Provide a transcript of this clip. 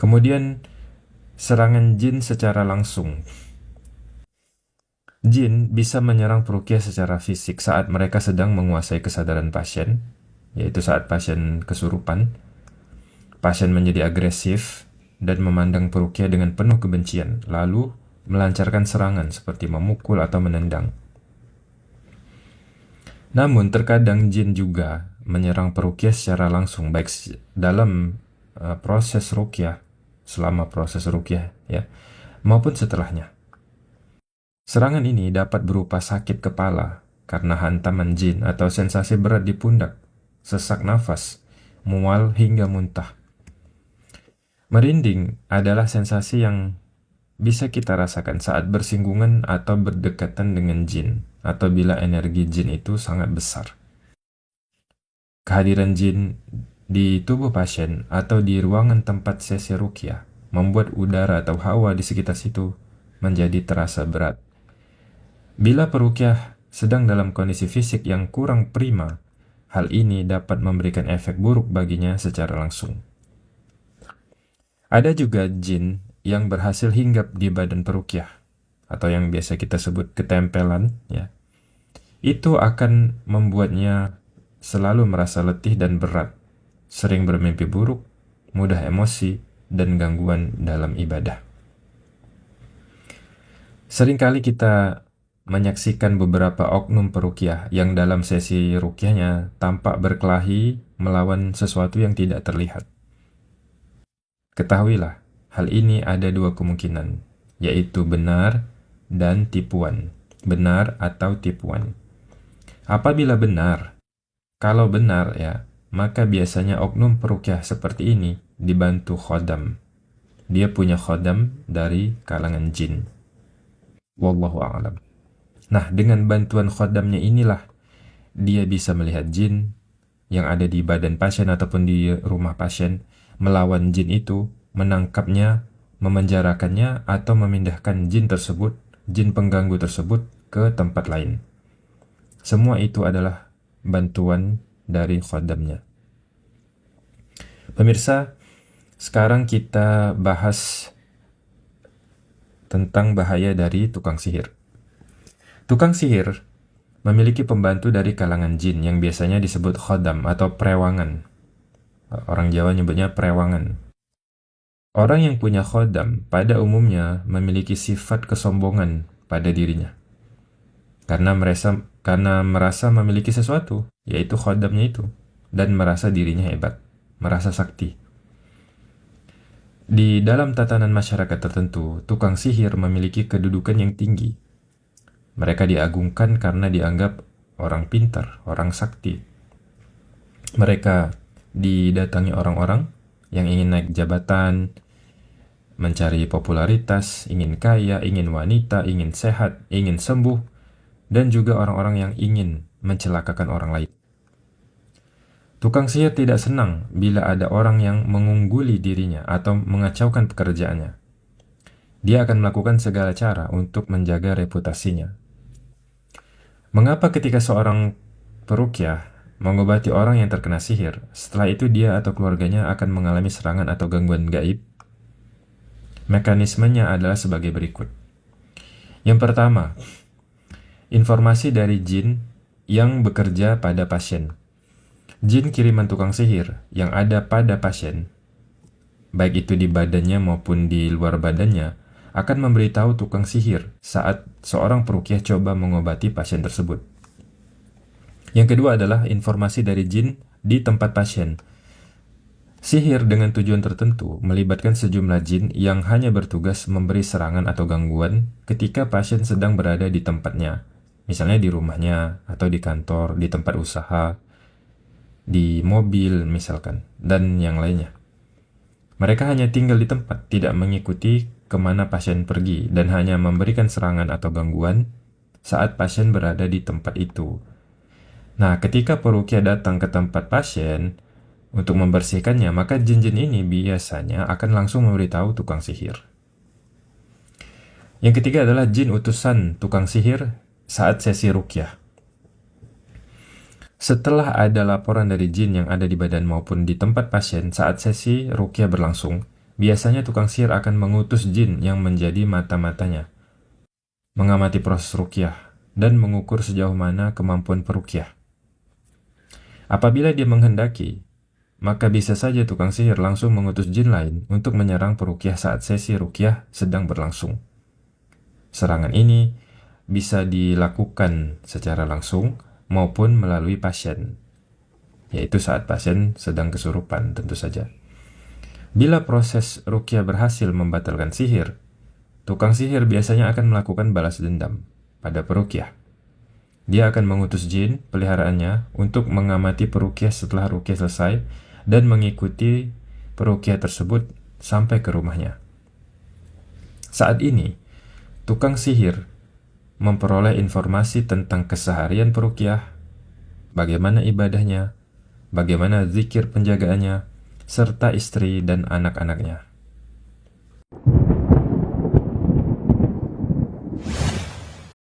Kemudian serangan jin secara langsung. Jin bisa menyerang peruqyah secara fisik saat mereka sedang menguasai kesadaran pasien, yaitu saat pasien kesurupan. Pasien menjadi agresif dan memandang peruqyah dengan penuh kebencian, lalu melancarkan serangan seperti memukul atau menendang. Namun terkadang jin juga menyerang peruqyah secara langsung, baik dalam proses ruqyah, selama proses ruqyah ya, maupun setelahnya. Serangan ini dapat berupa sakit kepala karena hantaman jin atau sensasi berat di pundak, sesak nafas, mual hingga muntah. Merinding adalah sensasi yang bisa kita rasakan saat bersinggungan atau berdekatan dengan jin, atau bila energi jin itu sangat besar. Kehadiran jin di tubuh pasien atau di ruangan tempat sesi ruqyah membuat udara atau hawa di sekitar situ menjadi terasa berat. Bila peruqyah sedang dalam kondisi fisik yang kurang prima, hal ini dapat memberikan efek buruk baginya secara langsung. Ada juga jin yang berhasil hinggap di badan peruqyah, atau yang biasa kita sebut ketempelan, ya. Itu akan membuatnya selalu merasa letih dan berat, sering bermimpi buruk, mudah emosi, dan gangguan dalam ibadah. Seringkali kita menyaksikan beberapa oknum peruqyah yang dalam sesi ruqyahnya tampak berkelahi melawan sesuatu yang tidak terlihat. Ketahuilah, hal ini ada dua kemungkinan, yaitu benar dan tipuan. Benar atau tipuan. Apabila benar, kalau benar ya, maka biasanya oknum peruqyah seperti ini dibantu khodam. Dia punya khodam dari kalangan jin. Wallahu a'lam. Nah, dengan bantuan khodamnya inilah dia bisa melihat jin yang ada di badan pasien ataupun di rumah pasien, melawan jin itu, menangkapnya, memenjarakannya, atau memindahkan jin tersebut, jin pengganggu tersebut ke tempat lain. Semua itu adalah bantuan dari khodamnya. Pemirsa, sekarang kita bahas tentang bahaya dari tukang sihir. Tukang sihir memiliki pembantu dari kalangan jin yang biasanya disebut khodam atau prewangan. Orang Jawa nyebutnya prewangan. Orang yang punya khodam pada umumnya memiliki sifat kesombongan pada dirinya. Karena merasa memiliki sesuatu, yaitu khodamnya itu, dan merasa dirinya hebat, merasa sakti. Di dalam tatanan masyarakat tertentu, tukang sihir memiliki kedudukan yang tinggi. Mereka diagungkan karena dianggap orang pintar, orang sakti. Mereka didatangi orang-orang yang ingin naik jabatan, mencari popularitas, ingin kaya, ingin wanita, ingin sehat, ingin sembuh, dan juga orang-orang yang ingin mencelakakan orang lain. Tukang sihir tidak senang bila ada orang yang mengungguli dirinya atau mengacaukan pekerjaannya. Dia akan melakukan segala cara untuk menjaga reputasinya. Mengapa ketika seorang peruqyah mengobati orang yang terkena sihir, setelah itu dia atau keluarganya akan mengalami serangan atau gangguan gaib? Mekanismenya adalah sebagai berikut. Yang pertama, informasi dari jin yang bekerja pada pasien. Jin kiriman tukang sihir yang ada pada pasien, baik itu di badannya maupun di luar badannya, akan memberitahu tukang sihir saat seorang peruqyah coba mengobati pasien tersebut. Yang kedua adalah informasi dari jin di tempat pasien. Sihir dengan tujuan tertentu melibatkan sejumlah jin yang hanya bertugas memberi serangan atau gangguan ketika pasien sedang berada di tempatnya, misalnya di rumahnya atau di kantor, di tempat usaha, di mobil misalkan, dan yang lainnya. Mereka hanya tinggal di tempat, tidak mengikuti kemana pasien pergi, dan hanya memberikan serangan atau gangguan saat pasien berada di tempat itu. Nah, ketika peruqyah datang ke tempat pasien untuk membersihkannya, maka jin-jin ini biasanya akan langsung memberitahu tukang sihir. Yang ketiga adalah jin utusan tukang sihir saat sesi ruqyah. Setelah ada laporan dari jin yang ada di badan maupun di tempat pasien saat sesi ruqyah berlangsung, Biasanya tukang sihir akan mengutus jin yang menjadi mata-matanya, mengamati proses ruqyah, dan mengukur sejauh mana kemampuan peruqyah. Apabila dia menghendaki, maka bisa saja tukang sihir langsung mengutus jin lain untuk menyerang peruqyah saat sesi ruqyah sedang berlangsung. Serangan ini bisa dilakukan secara langsung maupun melalui pasien, yaitu saat pasien sedang kesurupan tentu saja. Bila proses ruqyah berhasil membatalkan sihir, tukang sihir biasanya akan melakukan balas dendam pada peruqyah. Dia akan mengutus jin peliharaannya untuk mengamati peruqyah setelah ruqyah selesai dan mengikuti peruqyah tersebut sampai ke rumahnya. Saat ini, tukang sihir memperoleh informasi tentang keseharian peruqyah, bagaimana ibadahnya, bagaimana zikir penjagaannya, serta istri dan anak-anaknya.